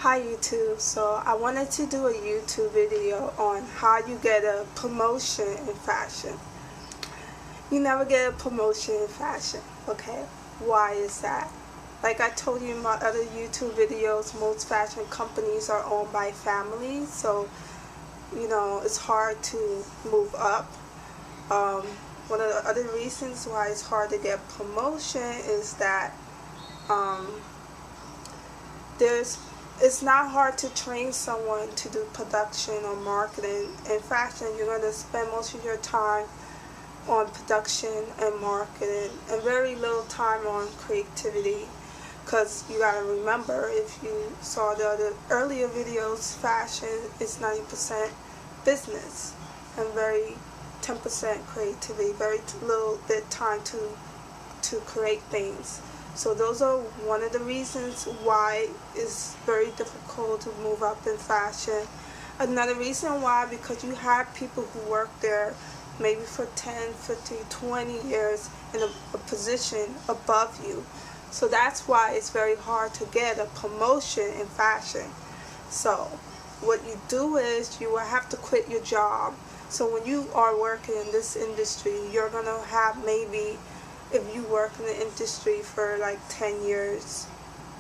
Hi YouTube, so I wanted to do a YouTube video on how you get a promotion in fashion. You never get a promotion in fashion, okay? Why is that? Like I told you in my other YouTube videos, most fashion companies are owned by families, so it's hard to move up. One of the other reasons why it's hard to get promotion is that it's not hard to train someone to do production or marketing. In fashion, you're going to spend most of your time on production and marketing and very little time on creativity, because you got to remember, if you saw the other earlier videos, fashion is 90% business and very 10% creativity, very little bit time to create things. So those are one of the reasons why it's very difficult to move up in fashion. Another reason why, because you have people who work there maybe for 10, 15, 20 years in a position above you. So that's why it's very hard to get a promotion in fashion. So what you do is you will have to quit your job. So when you are working in this industry, you're going to have maybe, if you work in the industry for like 10 years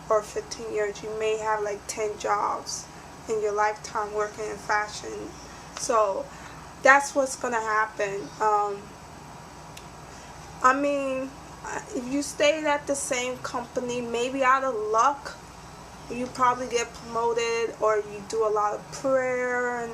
or 15 years, you may have like 10 jobs in your lifetime working in fashion. So that's what's going to happen. If you stayed at the same company, maybe out of luck, you probably get promoted, or you do a lot of prayer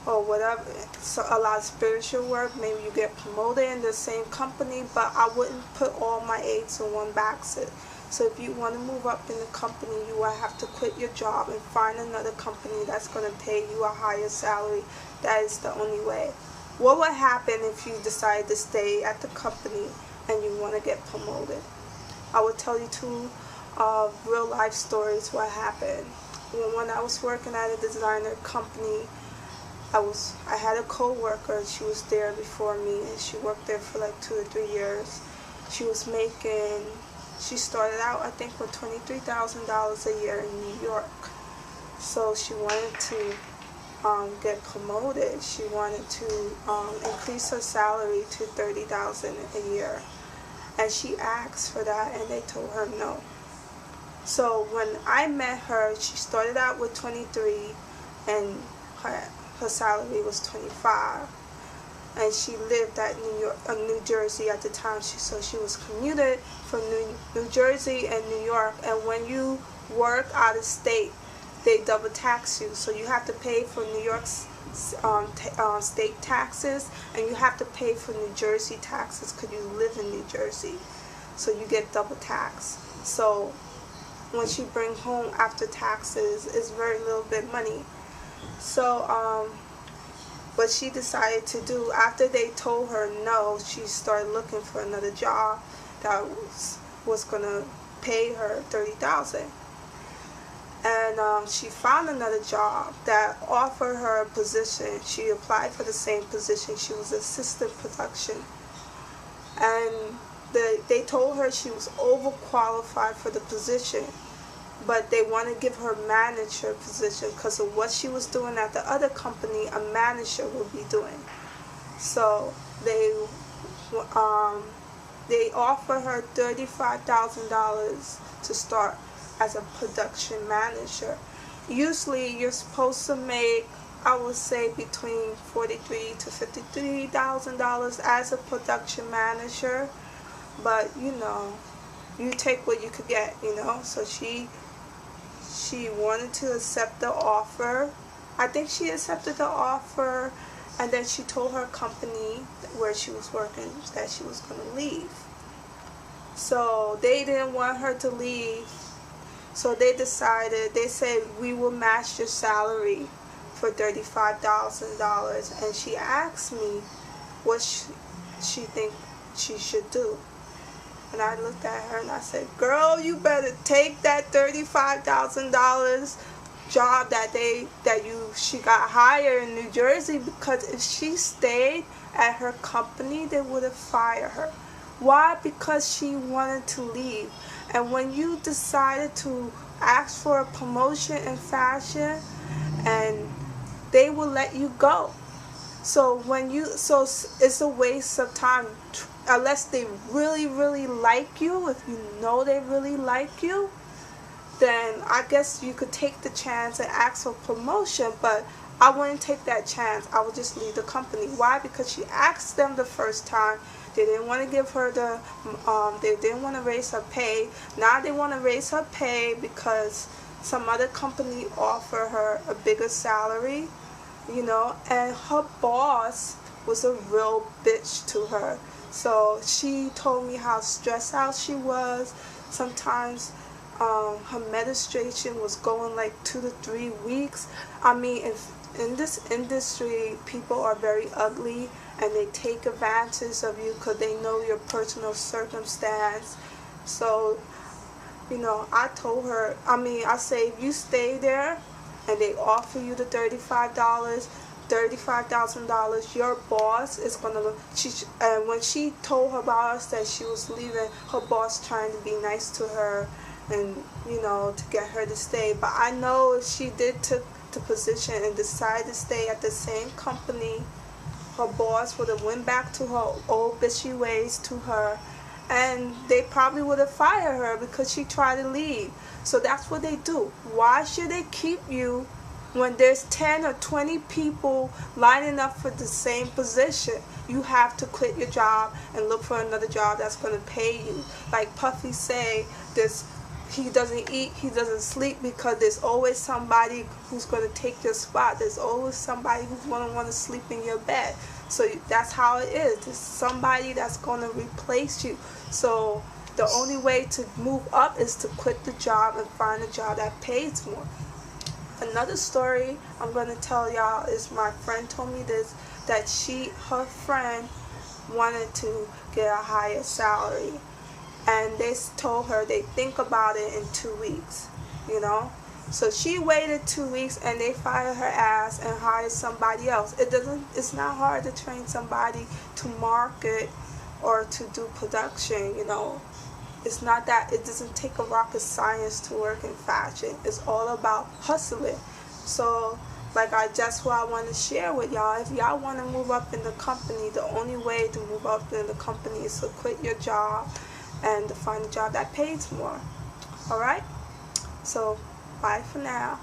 or whatever, so a lot of spiritual work, maybe you get promoted in the same company. But I wouldn't put all my eggs in one basket. So if you want to move up in the company, you will have to quit your job and find another company that's going to pay you a higher salary. That is the only way. What would happen if you decide to stay at the company and you want to get promoted? I will tell you two real life stories what happened. When I was working at a designer company, I had a co-worker. She was there before me, and she worked there for like 2 or 3 years. She started out, I think, with $23,000 a year in New York. So she wanted to get promoted. She wanted to increase her salary to $30,000 a year, and she asked for that, and they told her no. So when I met her, she started out with 23, and her salary was 25, and she lived at New Jersey at the time. So she was commuted from New Jersey and New York. And when you work out of state, they double tax you. So you have to pay for New York's state taxes, and you have to pay for New Jersey taxes because you live in New Jersey. So you get double tax. So when she brings home after taxes, it's very little bit money. So what she decided to do, after they told her no, she started looking for another job that was gonna pay her $30,000. And she found another job that offered her a position. She applied for the same position. She was assistant production, and they told her she was overqualified for the position, but they want to give her manager position because of what she was doing at the other company. A manager would be doing. So they offer her $35,000 to start as a production manager. Usually you're supposed to make, I would say, between $43,000 to $53,000 as a production manager, but you take what you could get. So she wanted to accept the offer. I think she accepted the offer, and then she told her company where she was working that she was going to leave. So they didn't want her to leave. So they said, we will match your salary for $35,000. And she asked me what she think she should do. And I looked at her and I said, girl, you better take that $35,000 job she got hired in New Jersey, because if she stayed at her company, they would have fired her. Why? Because she wanted to leave. And when you decided to ask for a promotion in fashion and they will let you go. So it's a waste of time unless they really, really like you. If you know they really like you, then I guess you could take the chance and ask for promotion, but I wouldn't take that chance. I would just leave the company. Why? Because she asked them the first time. They didn't want to give her they didn't want to raise her pay. Now they want to raise her pay because some other company offer her a bigger salary, and her boss was a real bitch to her. So she told me how stressed out she was. Sometimes her menstruation was going like 2 to 3 weeks. I mean, in this industry, people are very ugly and they take advantage of you because they know your personal circumstance. So, I told her, I say, if you stay there and they offer you the $35,000, your boss is gonna. And when she told her boss that she was leaving, her boss trying to be nice to her and to get her to stay. But I know if she did took the position and decided to stay at the same company, her boss would have went back to her old bitchy ways to her, and they probably would have fired her because she tried to leave. So that's what they do. Why should they keep you when there's 10 or 20 people lining up for the same position? You have to quit your job and look for another job that's going to pay you. Like Puffy say, he doesn't eat, he doesn't sleep because there's always somebody who's going to take your spot. There's always somebody who's going to want to sleep in your bed. So that's how it is. There's somebody that's going to replace you. So the only way to move up is to quit the job and find a job that pays more. Another story I'm going to tell y'all is my friend told me this, that her friend wanted to get a higher salary. And they told her they think about it in 2 weeks, So she waited 2 weeks and they fired her ass and hired somebody else. It's not hard to train somebody to market or to do production, It's not that, it doesn't take a rocket science to work in fashion. It's all about hustling. So that's what I want to share with y'all. If y'all want to move up in the company, the only way to move up in the company is to quit your job and to find a job that pays more. Alright? So, bye for now.